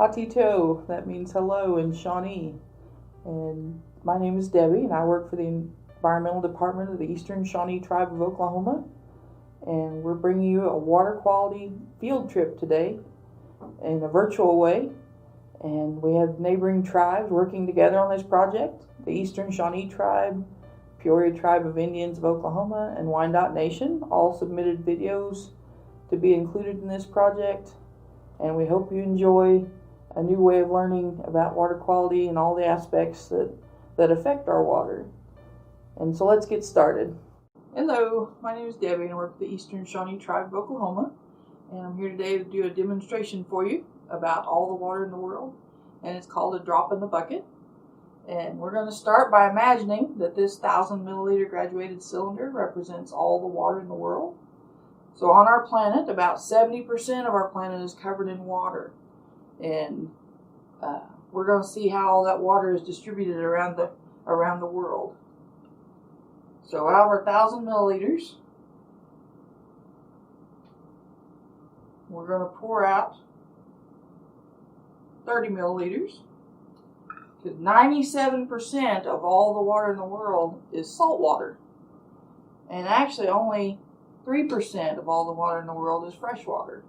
Hatito, that means hello in Shawnee. And my name is Debbie, and I work for the Environmental Department of the Eastern Shawnee Tribe of Oklahoma. And we're bringing you a water quality field trip today in a virtual way. And we have neighboring tribes working together on this project. The Eastern Shawnee Tribe, Peoria Tribe of Indians of Oklahoma, and Wyandotte Nation all submitted videos to be included in this project. And we hope you enjoy a new way of learning about water quality and all the aspects that affect our water. And so let's get started. Hello, my name is Debbie and I work for the Eastern Shawnee Tribe of Oklahoma. And I'm here today to do a demonstration for you about all the water in the world. And it's called a drop in the bucket. And we're going to start by imagining that this 1,000 milliliter graduated cylinder represents all the water in the world. So on our planet, about 70% of our planet is covered in water. And we're going to see how all that water is distributed around the world. So out of our 1,000 milliliters, we're going to pour out 30 milliliters. Because 97% of all the water in the world is salt water. And actually only 3% of all the water in the world is fresh water.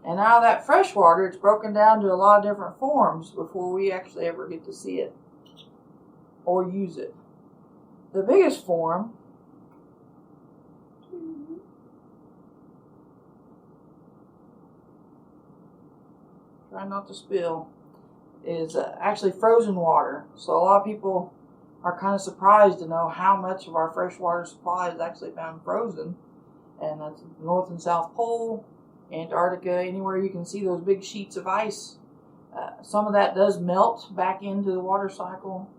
And out of that fresh water, it's broken down to a lot of different forms before we actually ever get to see it or use it. The biggest form try not to spill, is actually frozen water. So a lot of people are kind of surprised to know how much of our fresh water supply is actually found frozen. And that's the North and South Pole, Antarctica, anywhere you can see those big sheets of ice. Some of that does melt back into the water cycle,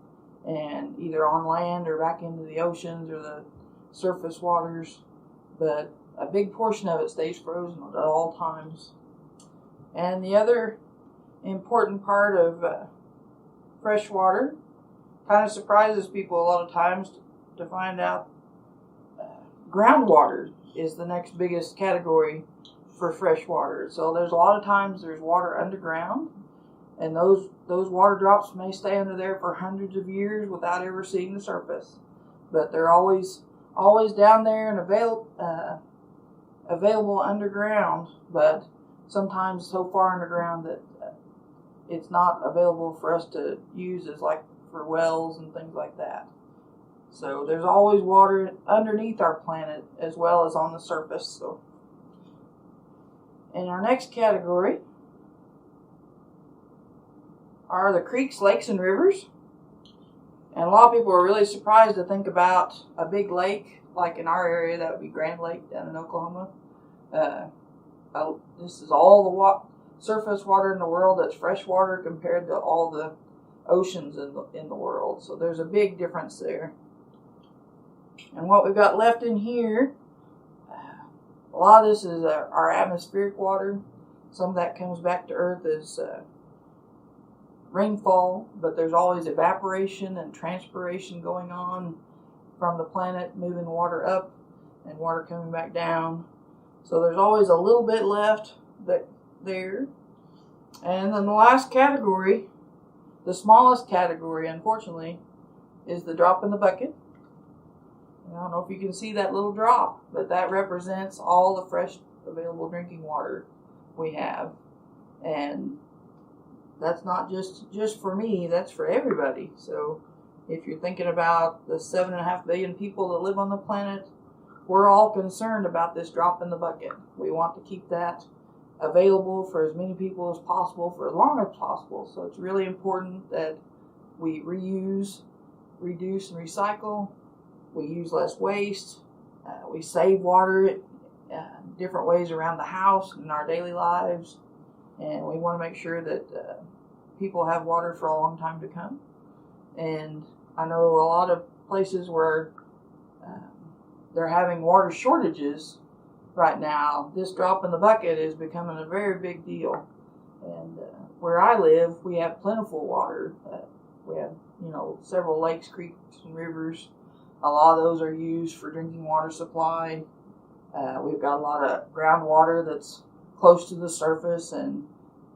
and either on land or back into the oceans or the surface waters. But a big portion of it stays frozen at all times. And the other important part of fresh water kind of surprises people a lot of times to find out groundwater is the next biggest category for fresh water. So there's a lot of times there's water underground, and those water drops may stay under there for hundreds of years without ever seeing the surface. But they're always down there and available underground, but sometimes so far underground that it's not available for us to use as like for wells and things like that. So there's always water underneath our planet as well as on the surface. So in our next category are the creeks, lakes, and rivers. And a lot of people are really surprised to think about a big lake, like in our area, that would be Grand Lake down in Oklahoma. This is all the surface water in the world that's fresh water compared to all the oceans in the world. So there's a big difference there. And what we've got left in here, a lot of this is our atmospheric water. Some of that comes back to Earth as rainfall, but there's always evaporation and transpiration going on from the planet, moving water up and water coming back down. So there's always a little bit left there. And then the last category, the smallest category, unfortunately, is the drop in the bucket. I don't know if you can see that little drop, but that represents all the fresh available drinking water we have. And that's not just for me, that's for everybody. So if you're thinking about the 7.5 billion people that live on the planet, we're all concerned about this drop in the bucket. We want to keep that available for as many people as possible for as long as possible. So it's really important that we reuse, reduce, and recycle. We use less waste. We save water in different ways around the house and in our daily lives. And we want to make sure that people have water for a long time to come. And I know a lot of places where they're having water shortages right now. This drop in the bucket is becoming a very big deal. And where I live, we have plentiful water. We have, several lakes, creeks, and rivers. A lot of those are used for drinking water supply. We've got a lot of groundwater that's close to the surface, and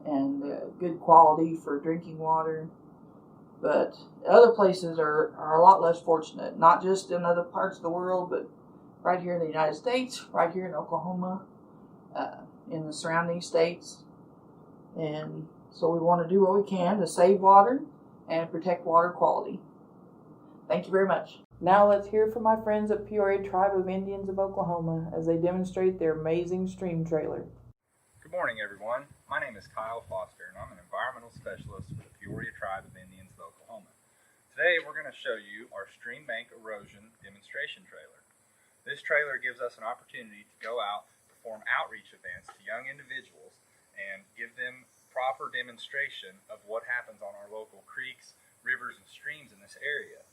and good quality for drinking water. But other places are a lot less fortunate, not just in other parts of the world, but right here in the United States, right here in Oklahoma, in the surrounding states. And so we want to do what we can to save water and protect water quality. Thank you very much. Now let's hear from my friends at Peoria Tribe of Indians of Oklahoma as they demonstrate their amazing stream trailer. Good morning, everyone. My name is Kyle Foster, and I'm an environmental specialist for the Peoria Tribe of Indians of Oklahoma. Today, we're going to show you our stream bank erosion demonstration trailer. This trailer gives us an opportunity to go out, perform outreach events to young individuals, and give them proper demonstration of what happens on our local creeks, rivers, and streams in this area.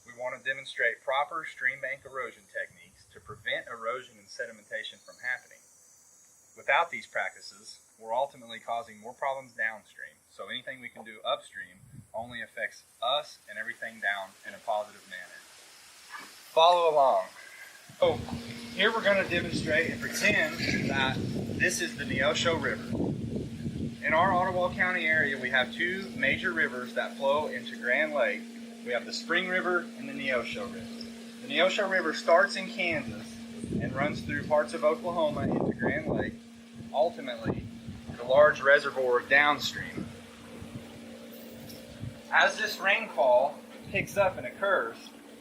We want to demonstrate proper stream bank erosion techniques to prevent erosion and sedimentation from happening. Without these practices, we're ultimately causing more problems downstream, so anything we can do upstream only affects us and everything down in a positive manner. Follow along. So here we're going to demonstrate and pretend that this is the Neosho River. In our Ottawa County area, we have two major rivers that flow into Grand Lake. We have the Spring River and the Neosho River. The Neosho River starts in Kansas and runs through parts of Oklahoma into Grand Lake, ultimately the large reservoir downstream. As this rainfall picks up and occurs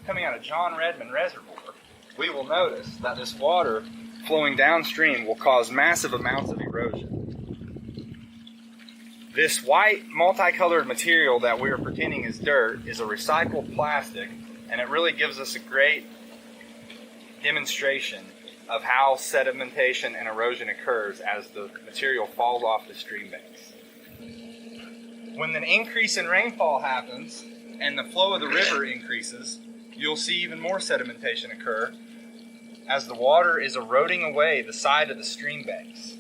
coming out of John Redmond Reservoir, we will notice that this water flowing downstream will cause massive amounts of erosion. This white multicolored material that we are pretending is dirt is a recycled plastic, and it really gives us a great demonstration of how sedimentation and erosion occurs as the material falls off the stream banks. When an increase in rainfall happens and the flow of the river increases, you'll see even more sedimentation occur as the water is eroding away the side of the stream banks.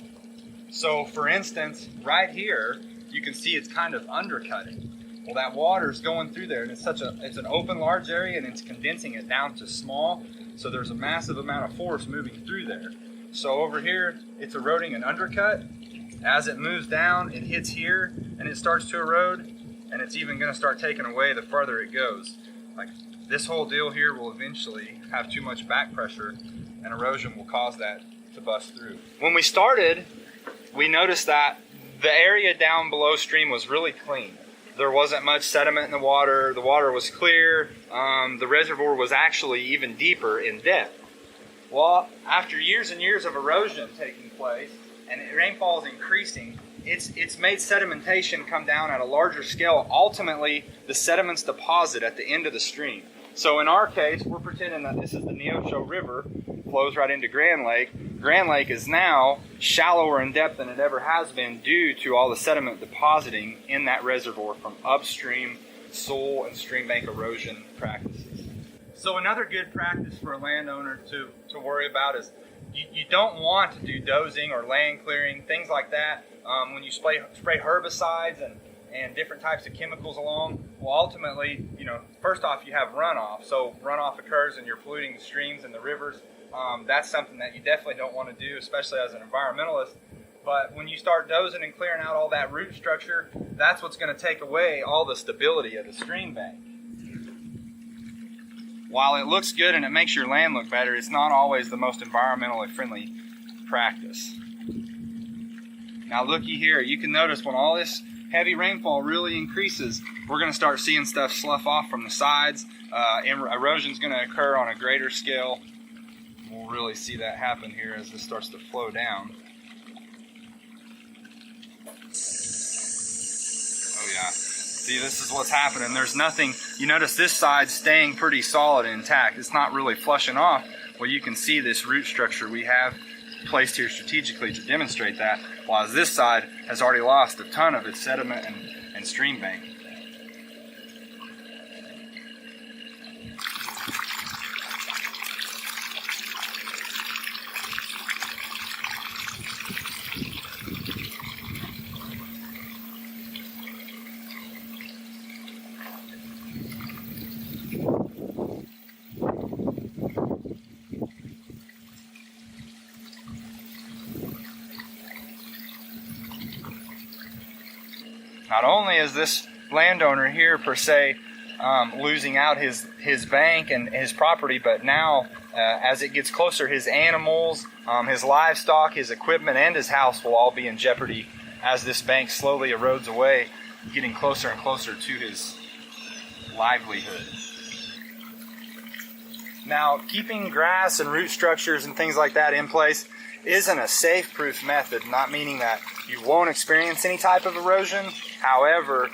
So for instance, right here, you can see it's kind of undercutting. Well, that water's going through there, and it's an open large area, and it's condensing it down to small, so there's a massive amount of force moving through there. So over here, it's eroding an undercut. As it moves down, it hits here, and it starts to erode, and it's even going to start taking away the farther it goes. Like this whole deal here will eventually have too much back pressure, and erosion will cause that to bust through. When we started, we noticed that the area down below stream was really clean. There wasn't much sediment in the water was clear, the reservoir was actually even deeper in depth. Well, after years and years of erosion taking place, and rainfall is increasing, it's made sedimentation come down at a larger scale. Ultimately, the sediments deposit at the end of the stream. So in our case, we're pretending that this is the Neosho River, flows right into Grand Lake. Grand Lake is now shallower in depth than it ever has been due to all the sediment depositing in that reservoir from upstream soil and stream bank erosion practices. So another good practice for a landowner to worry about is you don't want to do dozing or land clearing, things like that. When you spray herbicides and different types of chemicals along, well, ultimately, first off, you have runoff. So runoff occurs and you're polluting the streams and the rivers. That's something that you definitely don't want to do, especially as an environmentalist. But when you start dozing and clearing out all that root structure, that's what's going to take away all the stability of the stream bank. While it looks good and it makes your land look better, it's not always the most environmentally friendly practice. Now looky here, you can notice when all this heavy rainfall really increases, we're going to start seeing stuff slough off from the sides. Erosion is going to occur on a greater scale. We'll really see that happen here as this starts to flow down. Oh yeah, see, this is what's happening. There's nothing, you notice this side's staying pretty solid and intact. It's not really flushing off. Well, you can see this root structure we have placed here strategically to demonstrate that, while this side has already lost a ton of its sediment and stream bank. not only is this landowner here per se losing out his bank and his property, but now as it gets closer, his animals, his livestock, his equipment, and his house will all be in jeopardy as this bank slowly erodes away, getting closer and closer to his livelihood. Now, keeping grass and root structures and things like that in place isn't a safe-proof method, not meaning that you won't experience any type of erosion. However,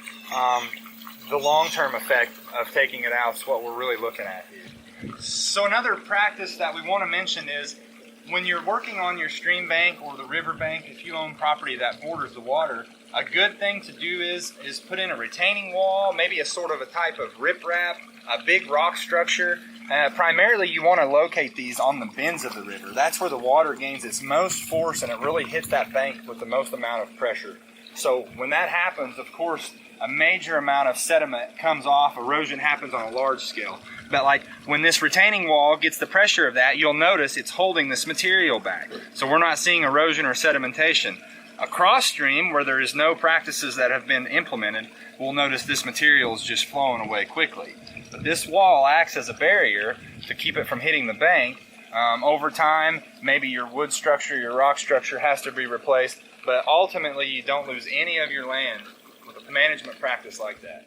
the long-term effect of taking it out is what we're really looking at here. So another practice that we want to mention is when you're working on your stream bank or the river bank, if you own property that borders the water, a good thing to do is put in a retaining wall, maybe a sort of a type of riprap, a big rock structure. Primarily, you want to locate these on the bends of the river. That's where the water gains its most force and it really hits that bank with the most amount of pressure. So when that happens, of course, a major amount of sediment comes off. Erosion happens on a large scale. But like when this retaining wall gets the pressure of that, you'll notice it's holding this material back. So we're not seeing erosion or sedimentation. Across stream, where there is no practices that have been implemented, we'll notice this material is just flowing away quickly. But this wall acts as a barrier to keep it from hitting the bank. Over time, maybe your wood structure, your rock structure has to be replaced, but ultimately you don't lose any of your land with a management practice like that.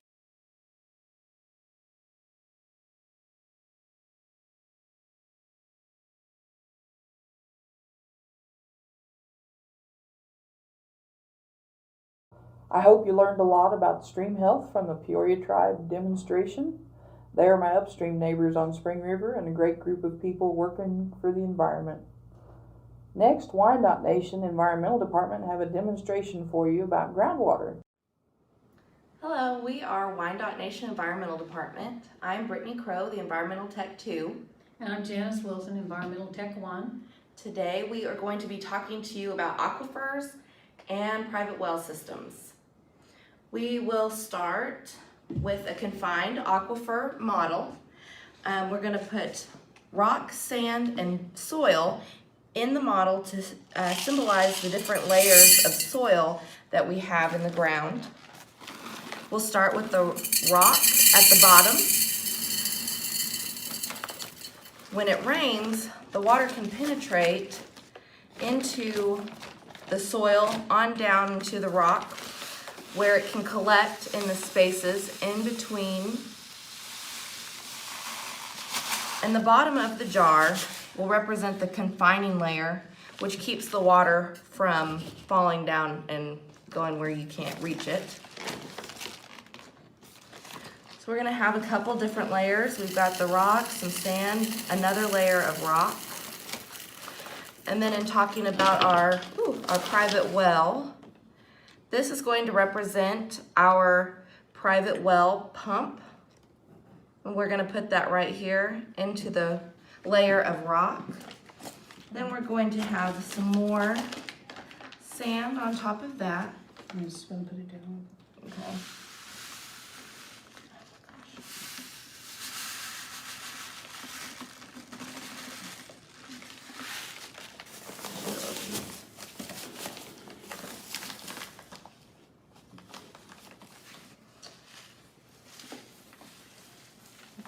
I hope you learned a lot about stream health from the Peoria Tribe demonstration. They are my upstream neighbors on Spring River and a great group of people working for the environment. Next, Wyandotte Nation Environmental Department have a demonstration for you about groundwater. Hello, we are Wyandotte Nation Environmental Department. I'm Brittany Crow, the Environmental Tech 2. And I'm Janice Wilson, Environmental Tech 1. Today we are going to be talking to you about aquifers and private well systems. We will start with a confined aquifer model. We're going to put rock, sand, and soil in the model to symbolize the different layers of soil that we have in the ground. We'll start with the rock at the bottom. When it rains, the water can penetrate into the soil on down into the rock, where it can collect in the spaces in between. And the bottom of the jar will represent the confining layer, which keeps the water from falling down and going where you can't reach it. So we're gonna have a couple different layers. We've got the rock, some sand, another layer of rock. And then in talking about our private well, this is going to represent our private well pump. And we're gonna put that right here into the layer of rock. Then we're going to have some more sand on top of that. I'm just gonna put it down. Okay.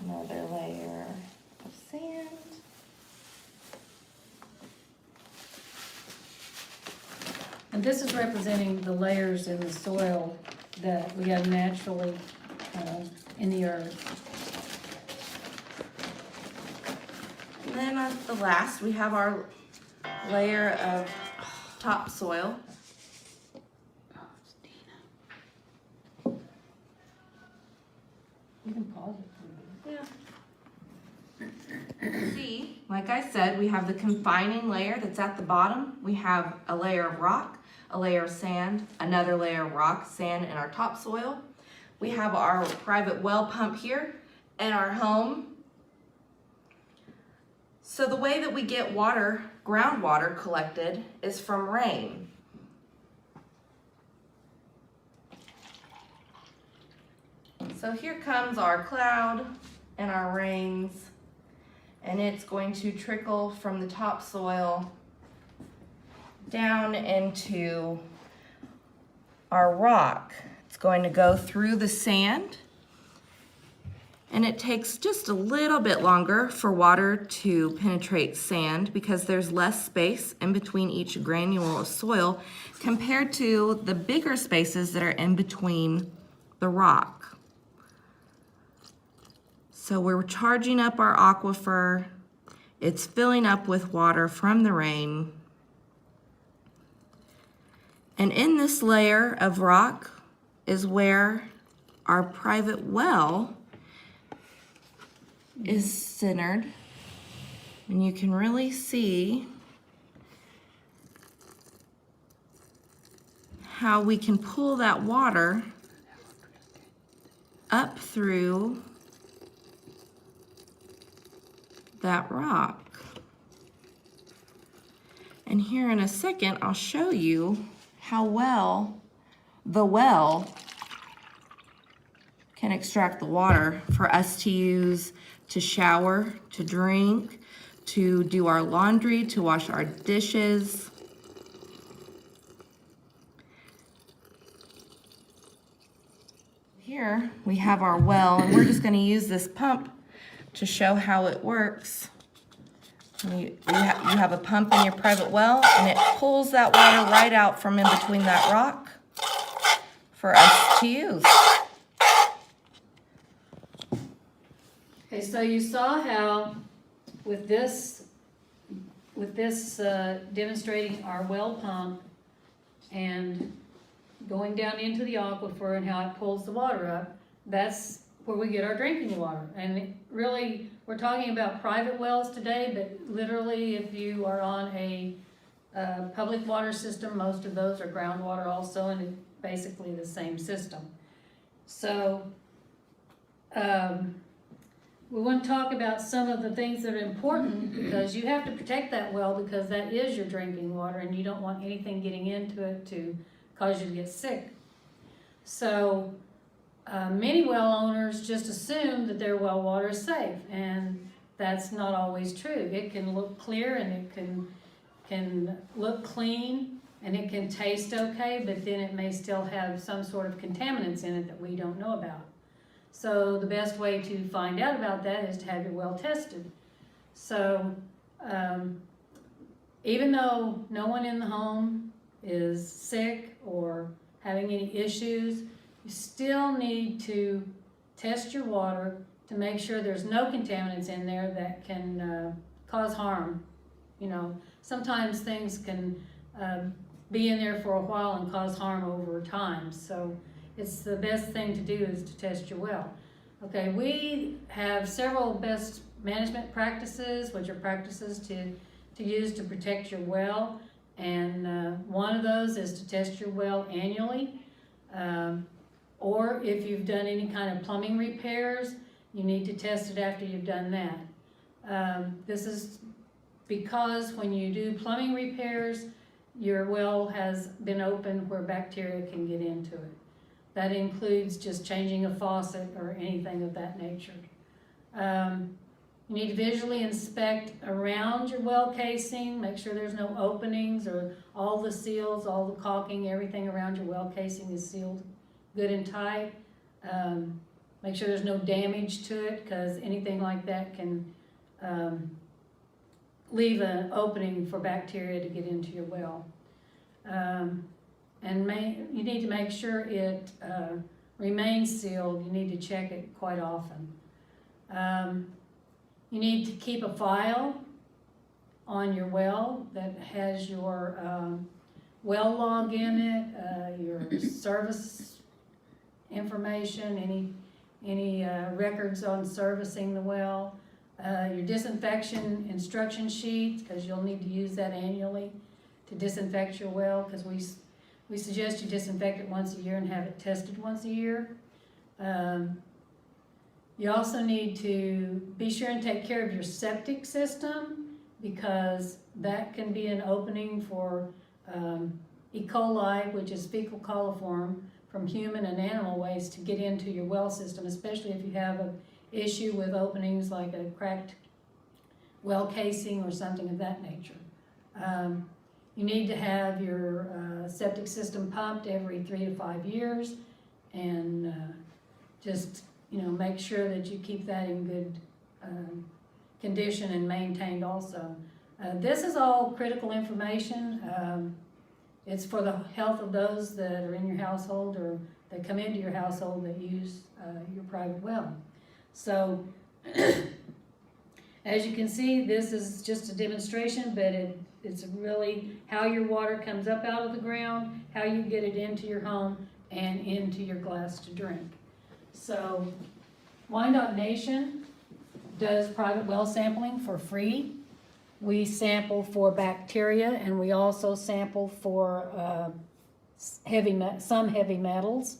Another layer of sand. And this is representing the layers in the soil that we have naturally in the earth. And then at the last, we have our layer of topsoil. You can pause it. See, like I said, we have the confining layer that's at the bottom. We have a layer of rock, a layer of sand, another layer of rock, sand, and our topsoil. We have our private well pump here and our home. So the way that we get water, groundwater collected, is from rain. So here comes our cloud and our rains, and it's going to trickle from the topsoil down into our rock. It's going to go through the sand. And it takes just a little bit longer for water to penetrate sand because there's less space in between each granule of soil compared to the bigger spaces that are in between the rock. So we're charging up our aquifer. It's filling up with water from the rain. And in this layer of rock is where our private well is centered, and you can really see how we can pull that water up through that rock. And here in a second, I'll show you how well the well can extract the water for us to use to shower, to drink, to do our laundry, to wash our dishes. Here we have our well, and we're just going to use this pump to show how it works. You have a pump in your private well, and it pulls that water right out from in between that rock for us to use. Okay, so you saw how with this demonstrating our well pump and going down into the aquifer and how it pulls the water up, that's where we get our drinking water. And really, we're talking about private wells today, but literally if you are on a public water system, most of those are groundwater also, and it's basically the same system. So we want to talk about some of the things that are important, because you have to protect that well, because that is your drinking water and you don't want anything getting into it to cause you to get sick. So many well owners just assume that their well water is safe, and that's not always true. It can look clear and it can look clean and it can taste okay, but then it may still have some sort of contaminants in it that we don't know about. So the best way to find out about that is to have your well tested. So even though no one in the home is sick or having any issues, you still need to test your water to make sure there's no contaminants in there that can cause harm. You know, sometimes things can be in there for a while and cause harm over time. So it's the best thing to do is to test your well. Okay, we have several best management practices, which are practices to use to protect your well. And one of those is to test your well annually. Or if you've done any kind of plumbing repairs, you need to test it after you've done that. This is because when you do plumbing repairs, your well has been opened where bacteria can get into it. That includes just changing a faucet or anything of that nature. You need to visually inspect around your well casing, make sure there's no openings or all the seals, all the caulking, everything around your well casing is sealed good and tight. Make sure there's no damage to it, because anything like that can leave an opening for bacteria to get into your well. And you need to make sure it remains sealed. You need to check it quite often. You need to keep a file on your well that has your well log in it, your service information, any records on servicing the well, your disinfection instruction sheets, because you'll need to use that annually to disinfect your well, because we suggest you disinfect it once a year and have it tested once a year. You also need to be sure and take care of your septic system, because that can be an opening for E. coli, which is fecal coliform, from human and animal waste to get into your well system, especially if you have an issue with openings like a cracked well casing or something of that nature. You need to have your septic system pumped every 3 to 5 years, and just, make sure that you keep that in good condition and maintained also. This is all critical information. It's for the health of those that are in your household or that come into your household that use your private well. So, as you can see, this is just a demonstration, but it's really how your water comes up out of the ground, how you get it into your home and into your glass to drink. So, Wyandotte Nation does private well sampling for free. We sample for bacteria, and we also sample for some heavy metals.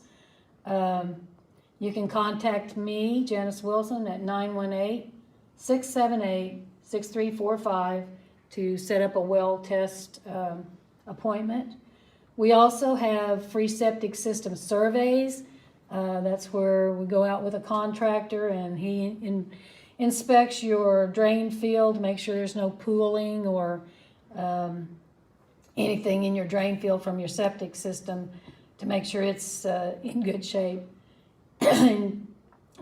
You can contact me, Janice Wilson, at 918-678-6345 to set up a well test appointment. We also have free septic system surveys. That's where we go out with a contractor and he inspects your drain field, make sure there's no pooling or anything in your drain field from your septic system to make sure it's in good shape.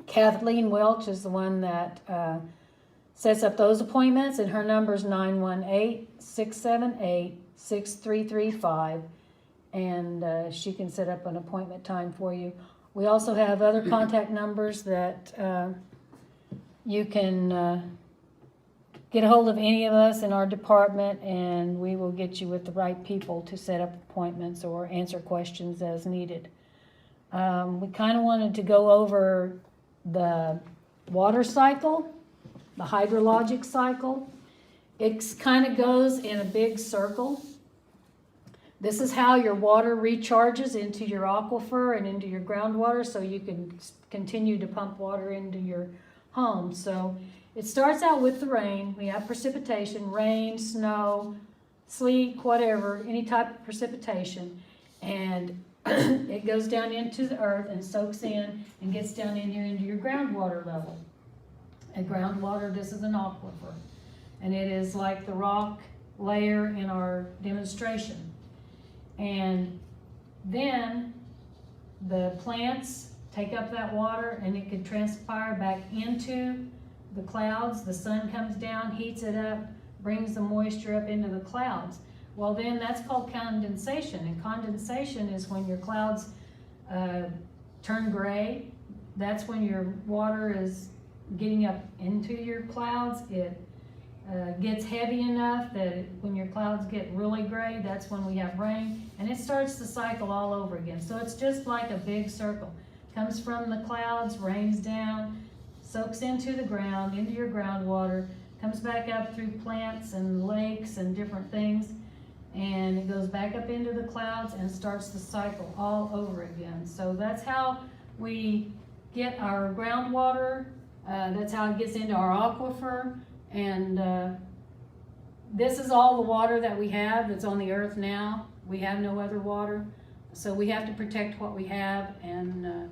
Kathleen Welch is the one that sets up those appointments, and her number is 918-678-6335, and she can set up an appointment time for you. We also have other contact numbers that you can get a hold of any of us in our department, and we will get you with the right people to set up appointments or answer questions as needed. We kind of wanted to go over the water cycle, the hydrologic cycle. It kind of goes in a big circle. This is how your water recharges into your aquifer and into your groundwater so you can continue to pump water into your home. So it starts out with the rain. We have precipitation, rain, snow, sleet, whatever, any type of precipitation. And it goes down into the earth and soaks in and gets down in here into your groundwater level. And groundwater, this is an aquifer. And it is like the rock layer in our demonstration. And then the plants take up that water and it can transpire back into the clouds. The sun comes down, heats it up, brings the moisture up into the clouds. Well, then that's called condensation, and condensation is when your clouds turn gray. That's when your water is getting up into your clouds. It gets heavy enough that when your clouds get really gray, that's when we have rain, and it starts the cycle all over again. So it's just like a big circle. Comes from the clouds, rains down, soaks into the ground, into your groundwater, comes back up through plants and lakes and different things, and it goes back up into the clouds and starts the cycle all over again. So that's how we get our groundwater. That's how it gets into our aquifer. And this is all the water that we have that's on the earth now. We have no other water. So we have to protect what we have and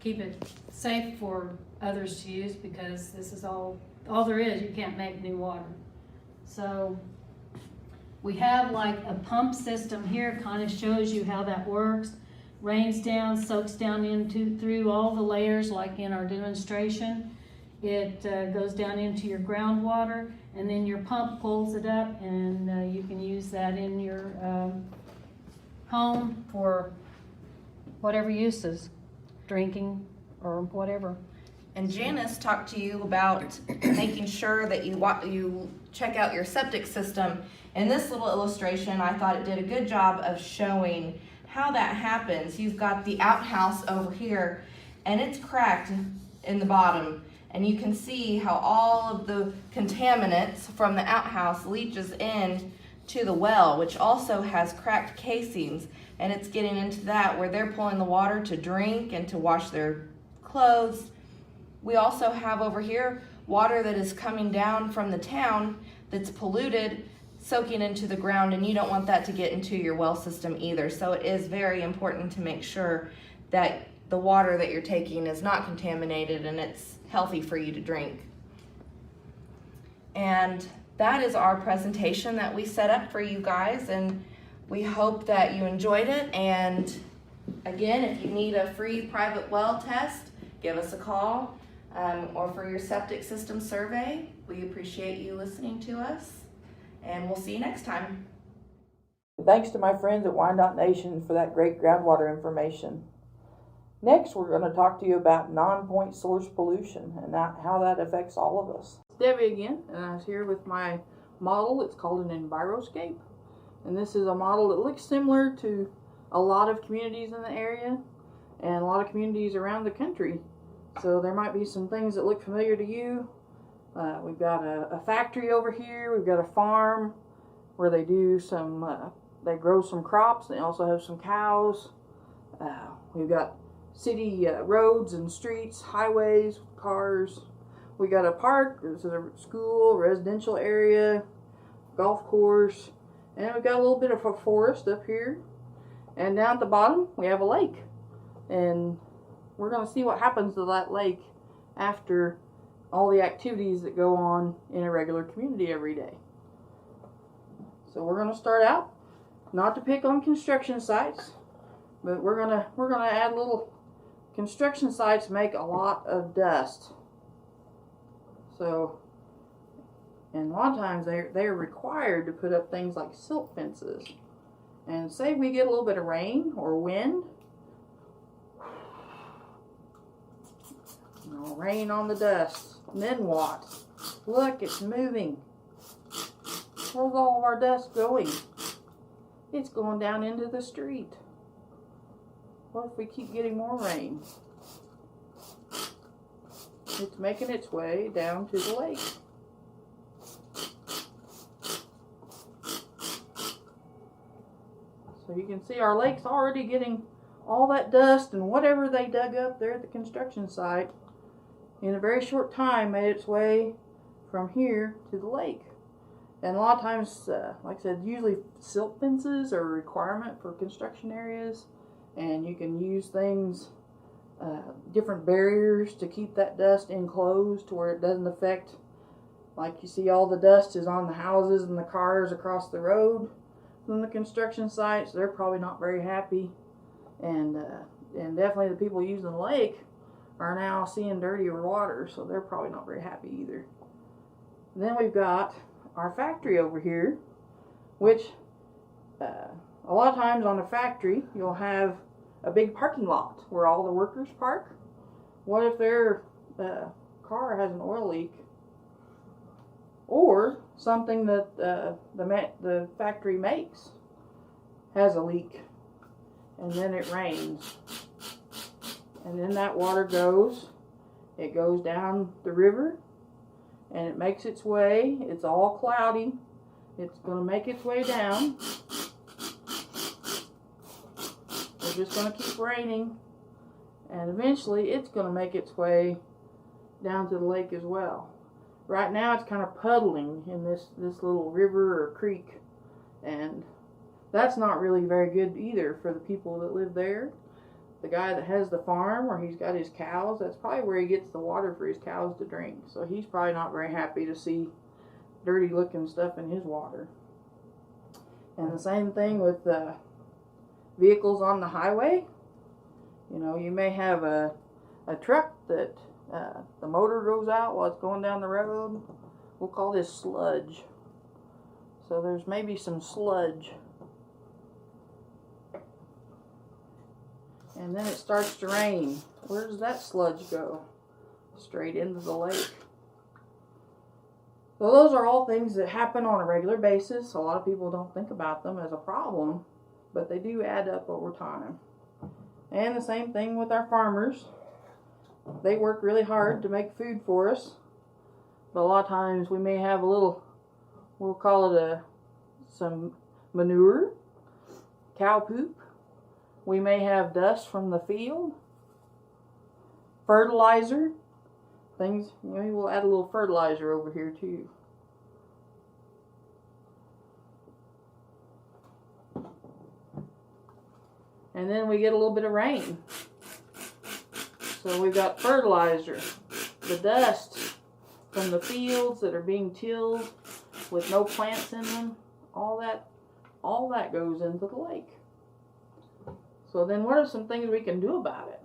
keep it safe for others to use, because this is all there is. You can't make new water. So we have like a pump system here, kind of shows you how that works. Rains down, soaks down through all the layers like in our demonstration. It goes down into your groundwater, and then your pump pulls it up, and you can use that in your home for whatever uses, drinking or whatever. And Janice talked to you about making sure that you check out your septic system. In this little illustration, I thought it did a good job of showing how that happens. You've got the outhouse over here, and it's cracked in the bottom, and you can see how all of the contaminants from the outhouse leaches in to the well, which also has cracked casings, and it's getting into that where they're pulling the water to drink and to wash their clothes. We also have over here water that is coming down from the town that's polluted, soaking into the ground, and you don't want that to get into your well system either. So it is very important to make sure that the water that you're taking is not contaminated and it's healthy for you to drink. And that is our presentation that we set up for you guys, and we hope that you enjoyed it, and Again, if you need a free private well test, give us a call, or for your septic system survey. We appreciate you listening to us, and we'll see you next time. Thanks to my friends at Wyandotte Nation for that great groundwater information. Next, we're going to talk to you about non-point source pollution and how that affects all of us. It's Debbie again, and I was here with my model. It's called an Enviroscape, and this is a model that looks similar to a lot of communities in the area and a lot of communities around the country. So there might be some things that look familiar to you. We've got a factory over here. We've got a farm where they do they grow some crops. They also have some cows. We've got city roads and streets, highways, cars. We got a park. This is a school, residential area, golf course, and we've got a little bit of a forest up here. And down at the bottom, we have a lake. And we're going to see what happens to that lake after all the activities that go on in a regular community every day. So we're going to start out, not to pick on construction sites, but we're going to add a little. Construction sites make a lot of dust. So, and a lot of times they're required to put up things like silt fences. And say we get a little bit of rain or wind, rain on the dust. And then what? Look, it's moving. Where's all of our dust going? It's going down into the street. What if we keep getting more rain? It's making its way down to the lake. So you can see our lake's already getting all that dust and whatever they dug up there at the construction site in a very short time made its way from here to the lake. And a lot of times, like I said, usually silt fences are a requirement for construction areas, and you can use things, different barriers to keep that dust enclosed to where it doesn't affect, like you see all the dust is on the houses and the cars across the road from the construction sites. They're probably not very happy, and definitely the people using the lake are now seeing dirtier water, so they're probably not very happy either. And then we've got our factory over here, which a lot of times on a factory you'll have a big parking lot where all the workers park. What if their car has an oil leak, or something that the factory makes has a leak, and then it rains, and then that water goes down the river, and it makes its way. It's all cloudy. It's going to make its way down. It's just going to keep raining, and eventually it's going to make its way down to the lake as well. Right now it's kind of puddling in this little river or creek, and that's not really very good either for the people that live there. The guy that has the farm where he's got his cows, that's probably where he gets the water for his cows to drink. So he's probably not very happy to see dirty looking stuff in his water. And the same thing with vehicles on the highway. You know, you may have a truck that the motor goes out while it's going down the road. We'll call this sludge. So there's maybe some sludge. And then it starts to rain. Where does that sludge go? Straight into the lake. So those are all things that happen on a regular basis. A lot of people don't think about them as a problem, but they do add up over time. And the same thing with our farmers. They work really hard to make food for us, but a lot of times we may have a little, we'll call it some manure, cow poop. We may have dust from the field, fertilizer, things, maybe we'll add a little fertilizer over here too. And then we get a little bit of rain. So we've got fertilizer, the dust from the fields that are being tilled with no plants in them, all that goes into the lake. So then what are some things we can do about it?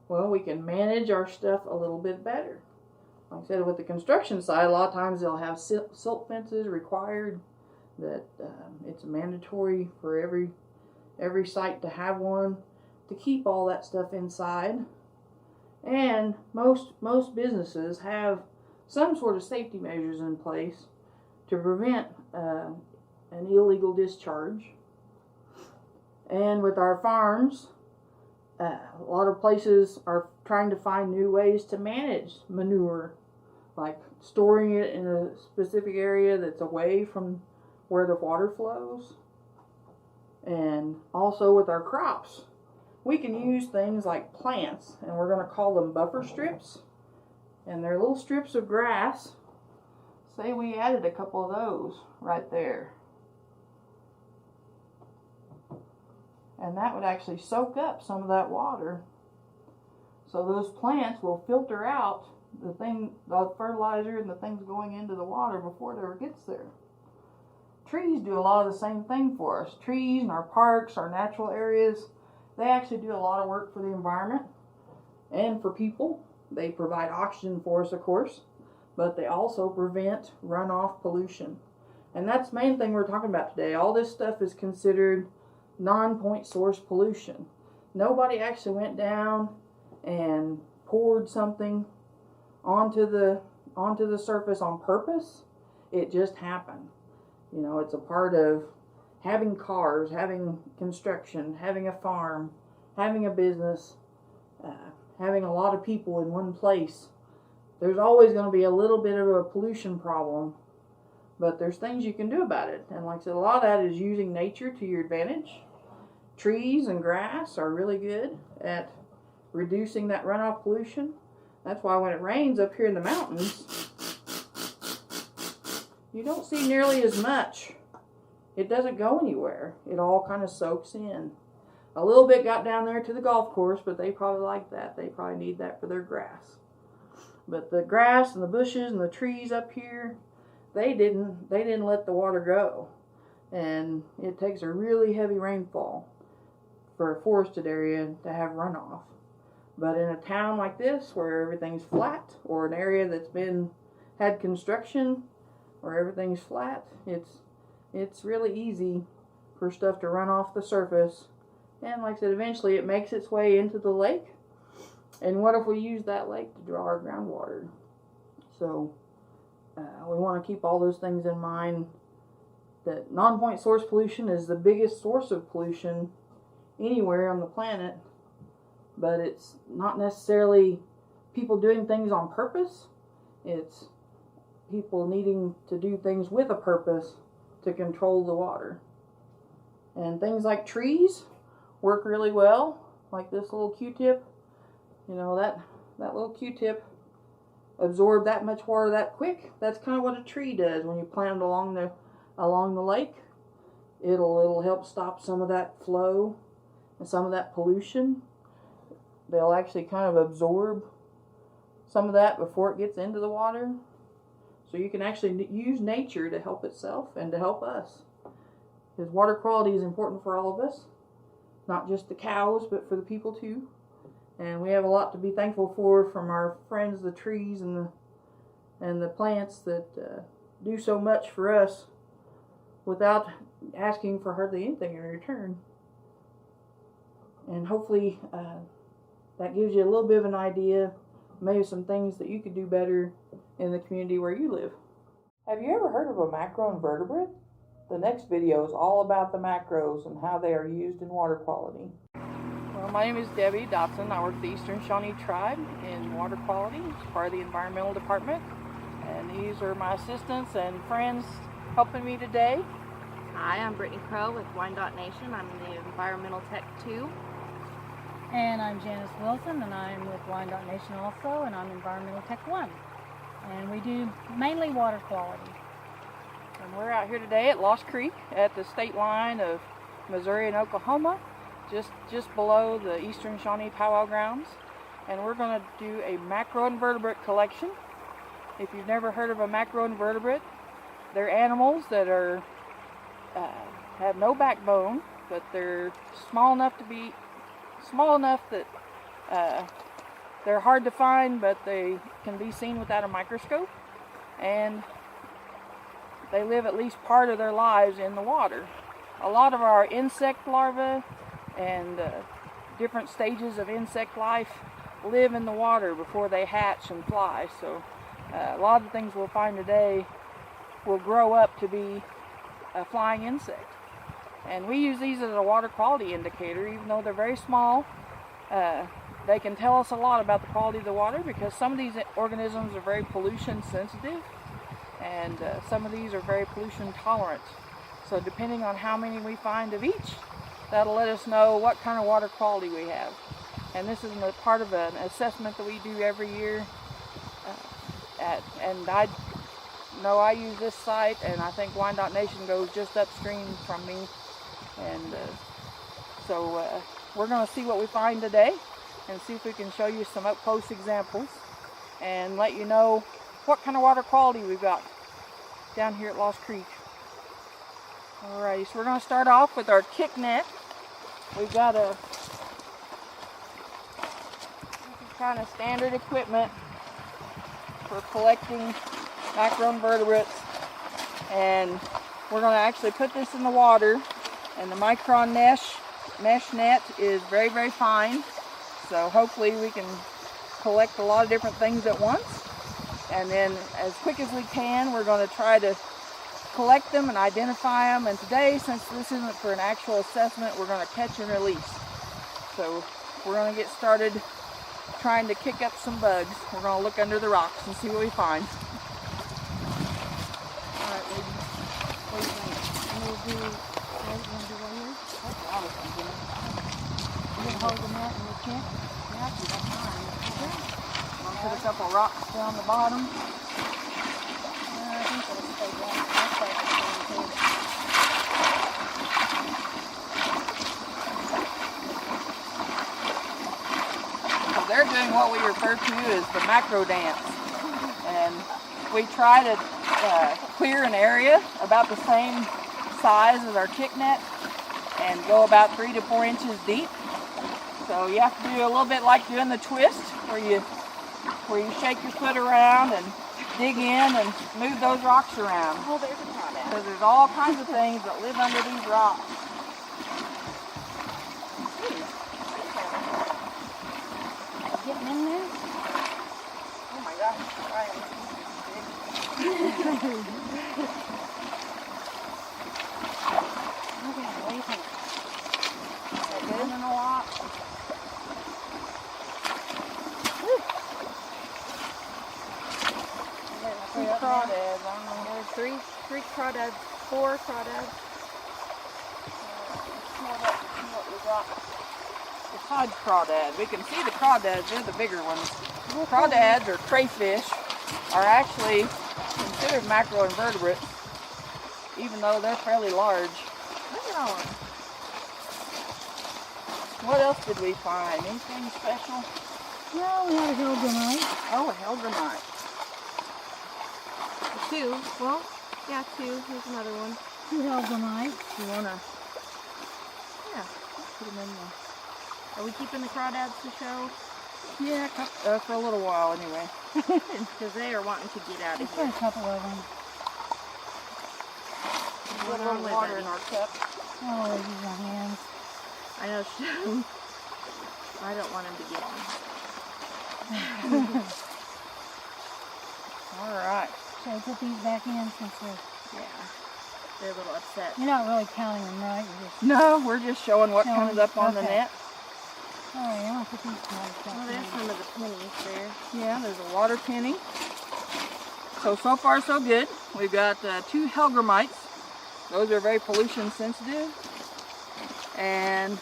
Well, we can manage our stuff a little bit better. Like I said, with the construction side, a lot of times they'll have silt fences required, that it's mandatory for every site to have one to keep all that stuff inside. And most businesses have some sort of safety measures in place to prevent an illegal discharge. And with our farms, a lot of places are trying to find new ways to manage manure, like storing it in a specific area that's away from where the water flows. And also with our crops, we can use things like plants, and we're going to call them buffer strips. And they're little strips of grass. Say we added a couple of those right there. And that would actually soak up some of that water. So those plants will filter out the fertilizer and the things going into the water before it ever gets there. Trees do a lot of the same thing for us. Trees and our parks, our natural areas, they actually do a lot of work for the environment and for people. They provide oxygen for us, of course, but they also prevent runoff pollution. And that's the main thing we're talking about today. All this stuff is considered non-point source pollution. Nobody actually went down and poured something onto the surface on purpose. It just happened. You know, it's a part of having cars, having construction, having a farm, having a business, having a lot of people in one place. There's always going to be a little bit of a pollution problem, but there's things you can do about it. And like I said, a lot of that is using nature to your advantage. Trees and grass are really good at reducing that runoff pollution. That's why when it rains up here in the mountains, you don't see nearly as much. It doesn't go anywhere. It all kind of soaks in. A little bit got down there to the golf course, but they probably like that. They probably need that for their grass. But the grass and the bushes and the trees up here, they didn't let the water go. And it takes a really heavy rainfall for a forested area to have runoff. But in a town like this, where everything's flat, or an area that's had construction, where everything's flat, it's really easy for stuff to run off the surface. And like I said, eventually it makes its way into the lake. And what if we use that lake to draw our groundwater? So we want to keep all those things in mind, that non-point source pollution is the biggest source of pollution anywhere on the planet, but it's not necessarily people doing things on purpose. It's people needing to do things with a purpose to control the water. And things like trees work really well, like this little Q-tip. You know, that little Q-tip absorbed that much water that quick. That's kind of what a tree does when you plant it along the lake. It'll help stop some of that flow and some of that pollution. They'll actually kind of absorb some of that before it gets into the water. So you can actually use nature to help itself and to help us. Because water quality is important for all of us. Not just the cows, but for the people too. And we have a lot to be thankful for from our friends, the trees and the plants that do so much for us without asking for hardly anything in return. And hopefully that gives you a little bit of an idea, maybe some things that you could do better in the community where you live. Have you ever heard of a macroinvertebrate? The next video is all about the macros and how they are used in water quality. Well, my name is Debbie Dotson. I work for the Eastern Shawnee Tribe in water quality as part of the environmental department. And these are my assistants and friends helping me today. Hi, I'm Brittany Crow with Wyandotte Nation. I'm the Environmental Tech 2. And I'm Janice Wilson, and I'm with Wyandotte Nation also, and I'm Environmental Tech 1. And we do mainly water quality. And we're out here today at Lost Creek at the state line of Missouri and Oklahoma, just below the Eastern Shawnee Powwow grounds. And we're going to do a macroinvertebrate collection. If you've never heard of a macroinvertebrate, they're animals that have no backbone, but they're small enough that they're hard to find, but they can be seen without a microscope, and they live at least part of their lives in the water. A lot of our insect larvae and different stages of insect life live in the water before they hatch and fly. So a lot of the things we'll find today will grow up to be a flying insect. And we use these as a water quality indicator. Even though they're very small, they can tell us a lot about the quality of the water, because some of these organisms are very pollution sensitive, and some of these are very pollution tolerant. So depending on how many we find of each, that'll let us know what kind of water quality we have. And this is a part of an assessment that we do every year. And I know I use this site, and I think Wyandotte Nation goes just upstream from me. And so we're going to see what we find today, and see if we can show you some up-close examples, and let you know what kind of water quality we've got down here at Lost Creek. Alrighty, so we're going to start off with our kick net. We've got a kind of standard equipment for collecting macroinvertebrates, and we're going to actually put this in the water, and the micron mesh net is very, very fine, so hopefully we can collect a lot of different things at once. And then as quick as we can, we're going to try to collect them and identify them. And today, since this isn't for an actual assessment, we're going to catch and release. So we're going to get started trying to kick up some bugs. We're going to look under the rocks and see what we find. All right, ladies. What do you think? We'll do right here. That's a lot of things in there. We're going to hold them out and we'll kick. Yeah, if you don't mind. Okay. I'm going to put a couple of rocks down the bottom. I think that'll stay down. That's like it's going to. So they're doing what we refer to as the macro dance. And we try to clear an area about the same size as our kick net and go about 3 to 4 inches deep. So you have to do a little bit like doing the twist, where you shake your foot around and dig in and move those rocks around. Oh, there's a crawdad. Because there's all kinds of things that live under these rocks. Getting in there? Oh my gosh, Ryan. Okay, what do you think? Good in a lot. Two crawdads. I don't know. There's three crawdads, 4 crawdads. What we got besides crawdads. We can see the crawdads, they're the bigger ones. Crawdads, or crayfish, are actually considered macroinvertebrates, even though they're fairly large. Look at all of them. What else did we find? Anything special? Yeah, we had a hellgramite. Oh, a hellgramite. 2. Well, yeah, 2. Here's another one. 2 hellgramites. You wanna? Yeah, put them in there. Are we keeping the crawdads to show? Yeah, for a little while anyway. Because they are wanting to get out of Let's here. put a couple of them. Put a little water in our cup. Oh, use my hands. I know. I don't want him to get them. All right. So we put these back in since Yeah. They're a little upset. you're not really counting them, right? You're just, No, we're just showing what Showing, comes up on the okay. net. all right, I'm going to put these guys back Well, there's in. some of the pennies there. Yeah, there's a water penny. So far so good. We've got 2 hellgramites. Those are very pollution sensitive. And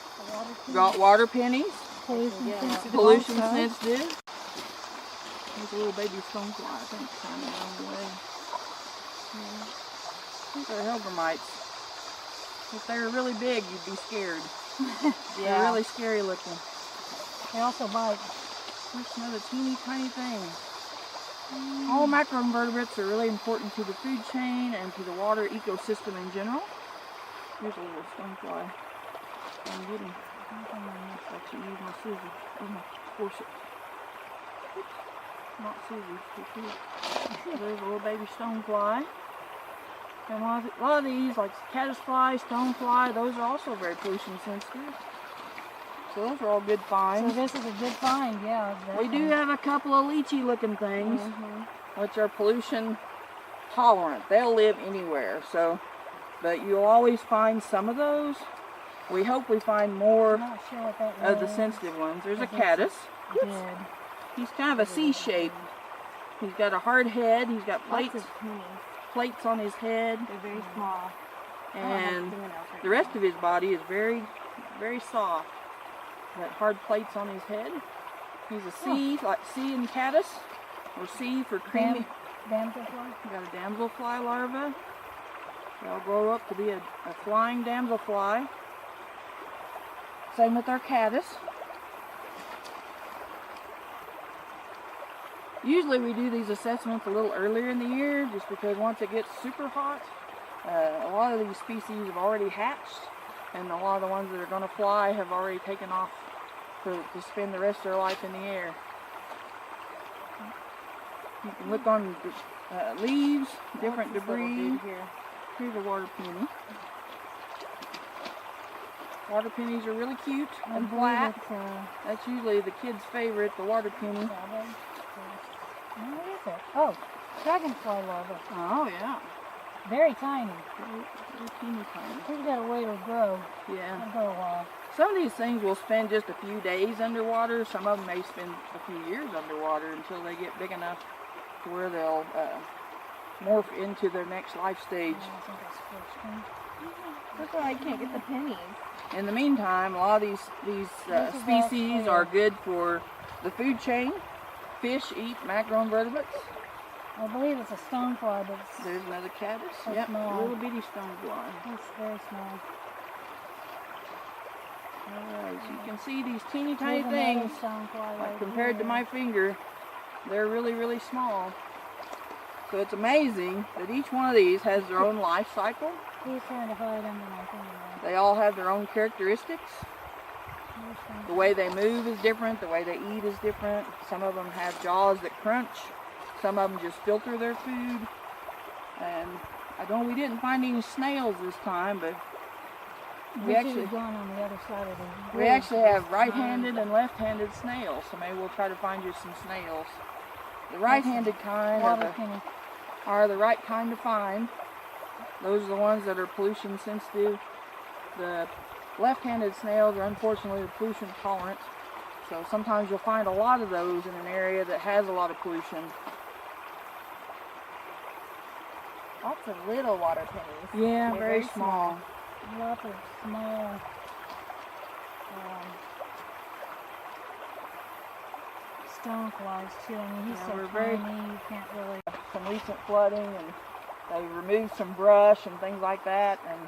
we've got water pennies, Pollution Yeah. sensitive pollution also. sensitive. There's a little baby stonefly, I think, climbing along the way. These are hellgramites. If they were really big, you'd be scared. They're really scary looking. They also bite. Here's another teeny tiny thing. All macroinvertebrates are really important to the food chain and to the water ecosystem in general. Here's a little stonefly. I'm getting. Got to use my scissors. Oh my, force it. Oops. Not scissors. There's a little baby stonefly. And a lot of these, like caddisfly, stonefly, those are also very pollution sensitive. So those are all good finds. So this is a good find, yeah. We do have a couple of leechy looking things, which are pollution tolerant. They'll live anywhere. So, but you'll always find some of those. We hope we find more I'm not sure what that of the was. sensitive ones. There's a I think caddis. Good. He's kind of a C shape. He's got a hard head. He's got plates on his head. They're very small. And the rest of his body is very, very soft. Got hard plates on his head. He's a C, like C in caddis, or C for creamy. Damselfly? Got a damselfly larva. They'll grow up to be a flying damselfly. Same with our caddis. Usually we do these assessments a little earlier in the year, just because once it gets super hot, a lot of these species have already hatched, and a lot of the ones that are going to fly have already taken off to spend the rest of their life in the air. You can look on leaves, different debris. Here's a water penny. Water pennies are really cute and flat. That's usually the kids' favorite, the water penny. What is it? Oh, dragonfly larva. Oh yeah. Very tiny. Very teeny tiny. We've got to wait to grow. Yeah. It'll grow a while. Some of these things will spend just a few days underwater. Some of them may spend a few years underwater until they get big enough to where they'll morph into their next life stage. I think that's first one. That's why I can't get the pennies. In the meantime, a lot of these species are good for the food chain. Fish eat macroinvertebrates. I believe it's a stonefly, but it's, There's another caddis. So Yep, small. little bitty stonefly. it's very small. Alright, so you can see these teeny tiny There's another things, stonefly like right compared to here. my finger, they're really, really small. So it's amazing that each one of these has their own life cycle. He's trying to hide under my finger. They all have their own characteristics. There's one. The way they move is different, the way they eat is different. Some of them have jaws that crunch. Some of them just filter their food. And we didn't find any snails this time, but we actually gone on the other side of the we actually have right-handed and left-handed snails. So maybe we'll try to find you some snails. The right-handed kind water penny. are the right kind to find. Those are the ones that are pollution sensitive. The left-handed snails are unfortunately pollution tolerant. So sometimes you'll find a lot of those in an area that has a lot of pollution. Lots of little water pennies. Yeah, They're very very small. Lots of small stoneflies too. I mean, he's Yeah, so we're tiny, very- you can't really. Some recent flooding, and they removed some brush and things like that. And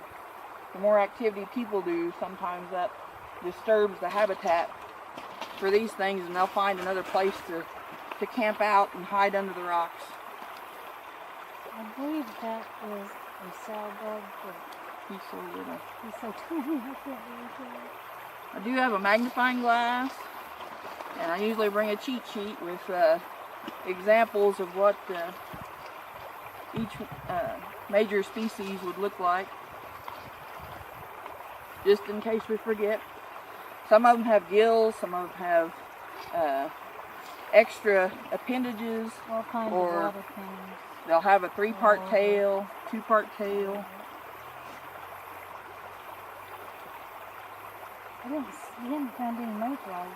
the more activity people do, sometimes that disturbs the habitat for these things, and they'll find another place to camp out and hide under the rocks. I believe that is a sow bug, but He's so little. he's so tiny, I can't really tell. I do have a magnifying glass, and I usually bring a cheat sheet with examples of what each major species would look like, just in case we forget. Some of them have gills, some of them have extra appendages. All kinds Or- of water pennies. They'll have a 3-part tail, 2-part tail. I didn't find any mayflies.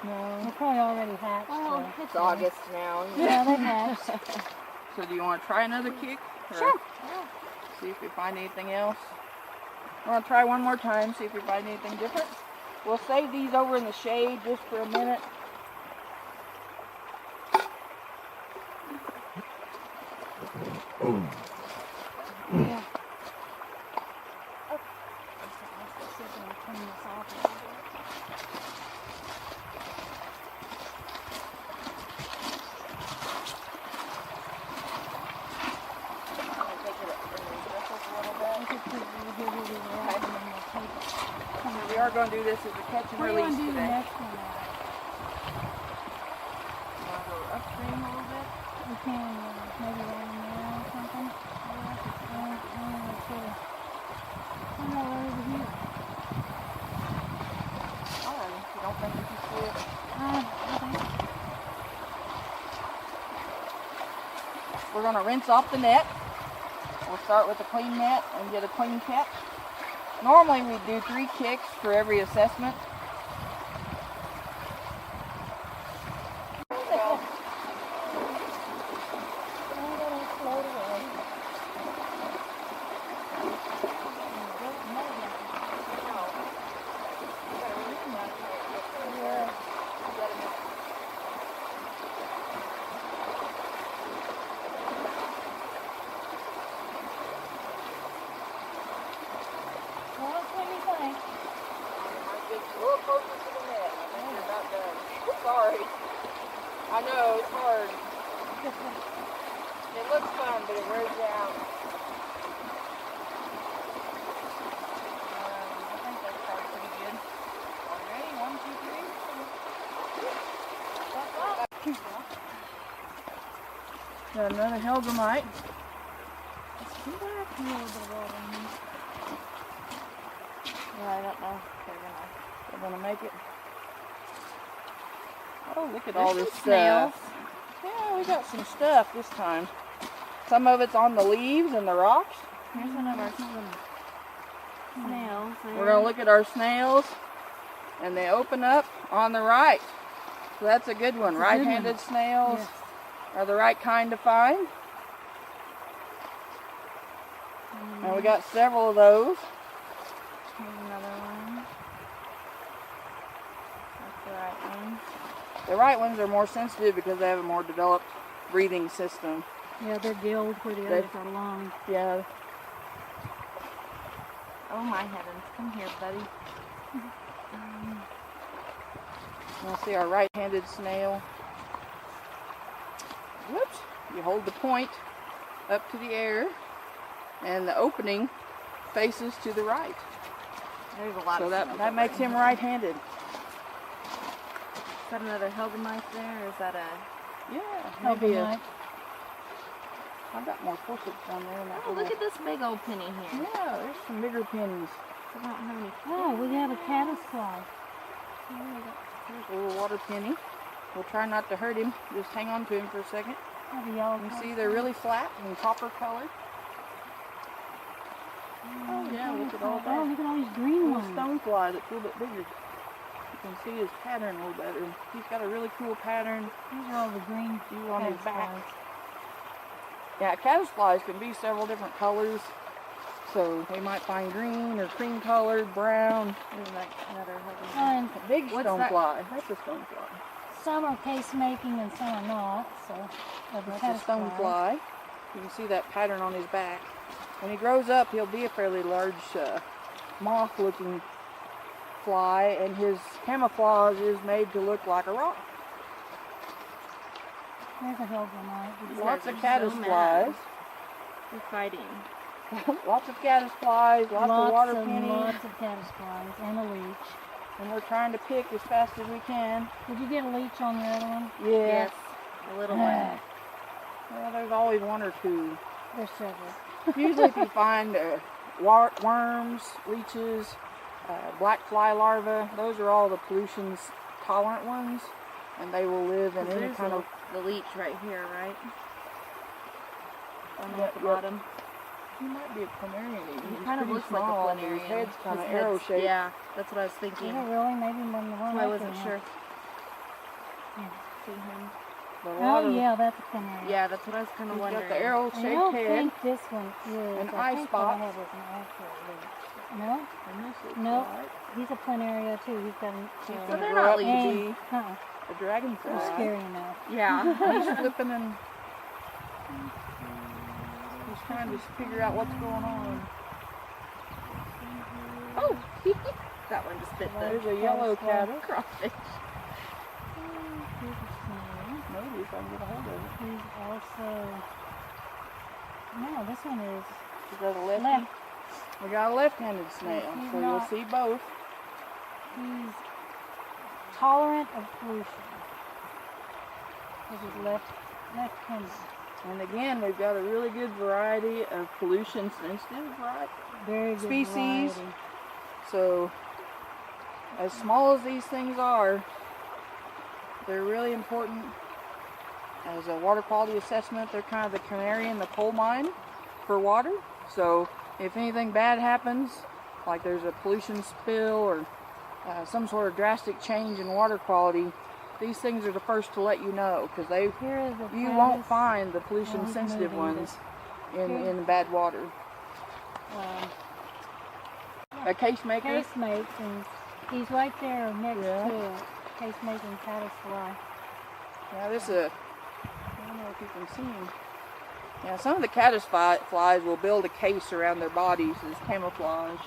No. They're probably already hatched. Well, so- it's August now. Yeah, they hatched. So do you want to try another kick? Or Sure. see if we find anything else? I want to try one more time, see if we find anything different. We'll save these over in the shade just for a minute. Yeah. Here we are going to do this as a catch and What do you release want to do the today. next one at? Want to go upstream a little bit? We can maybe right in there or something. I'm not right over here. Alright, you don't think you can see it? I think We're going to rinse off the net. We'll start with a clean net and get a clean catch. Normally we do 3 kicks for every assessment. Sorry. I know, it's hard. It looks fun, but it wears you out. I think that's probably pretty good. Are you ready? 1, 2, 3. Got another Helgramite. Let's see that. A little bit of water in here. Yeah, I don't know if they're gonna make it. Oh, look at all this snails. stuff. Yeah, we got some stuff this time. Some of it's on the leaves and the rocks. Here's one of our snails. We're going to look at our snails, and they open up on the right. So that's a good one. Right-handed snails are the right kind to find. And we got several of those. Here's another one. That's the right one. The right ones are more sensitive because they have a more developed breathing system. yeah, they're gilled where the others are long. Yeah. Oh my heavens. Come here, buddy. You'll see our right-handed snail. Whoops. You hold the point up to the air, and the opening faces to the right. There's a lot So of that makes him right-handed. Is that another Helgramite there, or is that a... Yeah, maybe Helgramite. I've got more forceps down there. Oh, look at this big old penny here. Yeah, there's some bigger pennies. I don't have any... Oh, we have a caddisfly. There's a little water penny. We'll try not to hurt him. Just hang on to him for a second. Have a yellow You can see they're really flat and copper colored. Oh yeah, look at all Oh, that. look at all these green Little ones. stonefly that's a little bit bigger. You can see his pattern a little better. He's got a really cool pattern. These are all the green On his back. caddisflies. Yeah, caddisflies can be several different colors. So they might find green or cream colored, brown. There's another Helgramite. And A big What's that? stonefly. That's a stonefly. some are case making and some are not, so of the That's a caddisflies. stonefly. You can see that pattern on his back. When he grows up, he'll be a fairly large moth-looking fly, and his camouflage is made to look like a rock. There's a Helgramite. These Lots guys of are so caddisflies. mad. They're fighting. Lots of caddisflies, lots of water pennies. Lots of caddisflies and a leech. And we're trying to pick as fast as we can. Did you get a leech on the other one? Yeah. Yes, a little one. Well, there's always one or two. There's several. Usually if you find worms, leeches, black fly larvae, those are all the pollutions tolerant ones, and they will live in any There's kind of... the leech right here, right? On Yep, the yep. bottom. He might be a planarian even. He He's kind of pretty looks like small, a and planarian. His head's kind of His head's- arrow-shaped. Yeah, that's what I was thinking. Yeah, really? Maybe one the one I I wasn't can sure. Yeah. See him? But a Oh lot of- yeah, that's a canary. Yeah, that's what I was kind of He's wondering. got the I arrow-shaped don't head. think this one is. An I eye think spot. what I have is an actual leech. No? And this looks Nope. like He's a planaria too. He's got an he's So gonna they're grow not up to leeches. be uh-uh. a dragonfly. They're scary enough. Yeah. He's flipping and he's trying to figure out what's going on. Oh, that one just bit the There's a yellow caddis. crawfish. Here's a snail. Maybe if I can get a hold of it. He's also... No, this one is Is that a lefty? left. We got a left-handed snail, He's so not- you'll see both. he's tolerant of pollution. Because he's left-handed. And again, we've got a really good variety of pollution-sensitive Very good species. variety. So, as small as these things are, they're really important as a water quality assessment. They're kind of the canary in the coal mine for water. So, if anything bad happens, like there's a pollution spill or some sort of drastic change in water quality, these things are the first to let you know, because you won't find the pollution sensitive ones in bad water. A casemaker. Casemakers, and he's right there next to it. Casemaker caddisfly. Yeah, this is I don't know if you can see him. Yeah, some of the caddisflies will build a case around their bodies as camouflage.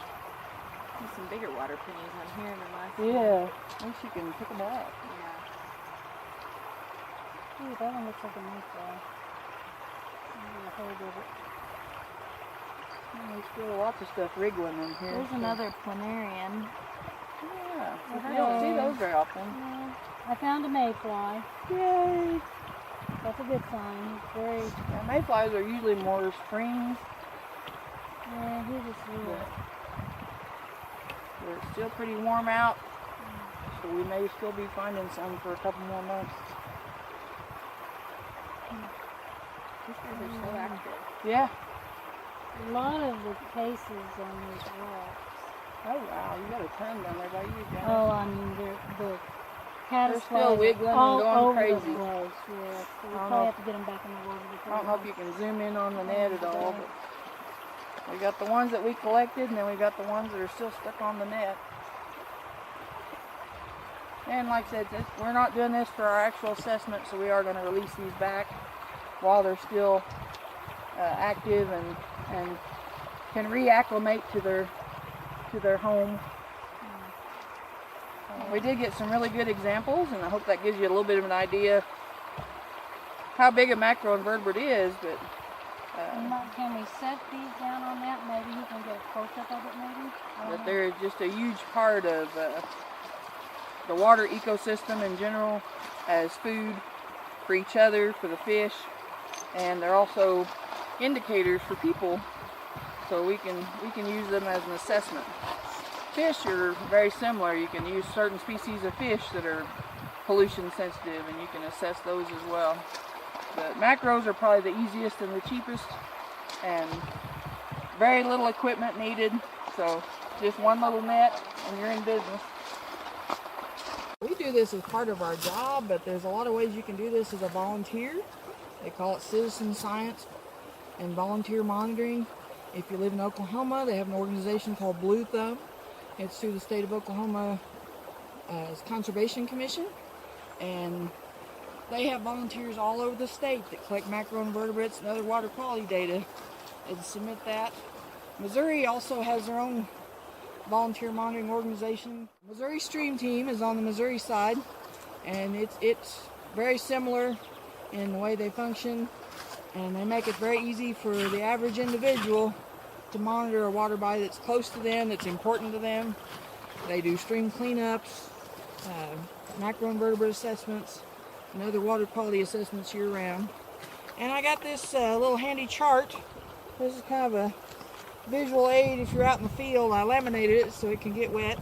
There's some bigger water pennies on here in the last Yeah, at least you can pick them up. Ooh, that one looks like a mayfly. A hold of it. There's still lots of stuff wriggling in here. There's another planarian. Yeah, you don't see those very often. No, I found a mayfly. Yay! That's a good sign. He's very. Yeah, mayflies are usually more spring. Yeah, he's just little. It's still pretty warm out, so we may still be finding some for a couple more months. These guys are so active. Yeah. A lot of the cases on these rocks. Oh wow, you got a ton down there by you, Janet. Oh, I mean, the caddisflies still wiggling and all going over crazy. the place. Yeah, so we I don't probably know have to get them back in the water. I don't know if you can zoom in on the net at all, but we got the ones that we collected, and then we got the ones that are still stuck on the net. And like I said, we're not doing this for our actual assessment, so we are going to release these back while they're still active and can reacclimate to their home. We did get some really good examples, and I hope that gives you a little bit of an idea how big a macroinvertebrate is. But can we set these down on that? Maybe you can get a close-up of it, maybe? that they're just a huge part of the water ecosystem in general, as food for each other, for the fish, and they're also indicators for people, so we can use them as an assessment. Fish are very similar. You can use certain species of fish that are pollution sensitive, and you can assess those as well. The macros are probably the easiest and the cheapest, and very little equipment needed, so just one little net and you're in business. We do this as part of our job, but there's a lot of ways you can do this as a volunteer. They call it citizen science and volunteer monitoring. If you live in Oklahoma, they have an organization called Blue Thumb. It's through the state of Oklahoma's Conservation Commission, and they have volunteers all over the state that collect macroinvertebrates and other water quality data and submit that. Missouri also has their own volunteer monitoring organization. Missouri Stream Team is on the Missouri side, and it's very similar in the way they function, and they make it very easy for the average individual to monitor a water body that's close to them, that's important to them. They do stream cleanups, macroinvertebrate assessments, and other water quality assessments year round. And I got this little handy chart. This is kind of a visual aid if you're out in the field. I laminated it so it can get wet.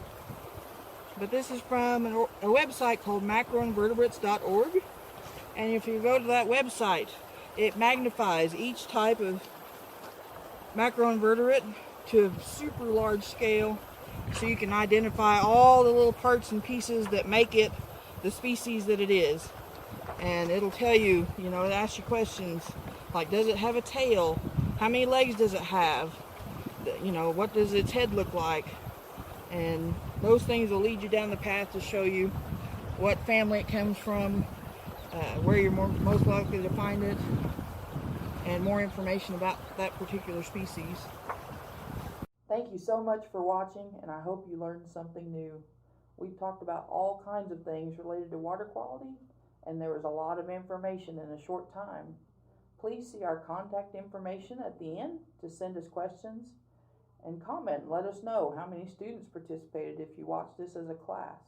But this is from a website called macroinvertebrates.org. And if you go to that website, it magnifies each type of macroinvertebrate to a super large scale, so you can identify all the little parts and pieces that make it the species that it is. And it'll tell you, it asks you questions like, does it have a tail? How many legs does it have? What does its head look like? And those things will lead you down the path to show you what family it comes from, where you're most likely to find it, and more information about that particular species. Thank you so much for watching, and I hope you learned something new. We've talked about all kinds of things related to water quality, and there was a lot of information in a short time. Please see our contact information at the end to send us questions, and comment and let us know how many students participated if you watched this as a class.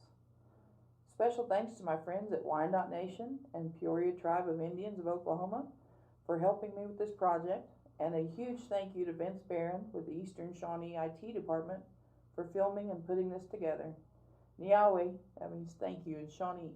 Special thanks to my friends at Wyandotte Nation and Peoria Tribe of Indians of Oklahoma for helping me with this project, and a huge thank you to Vince Barron with the Eastern Shawnee IT Department for filming and putting this together. Niawe, that means thank you in Shawnee.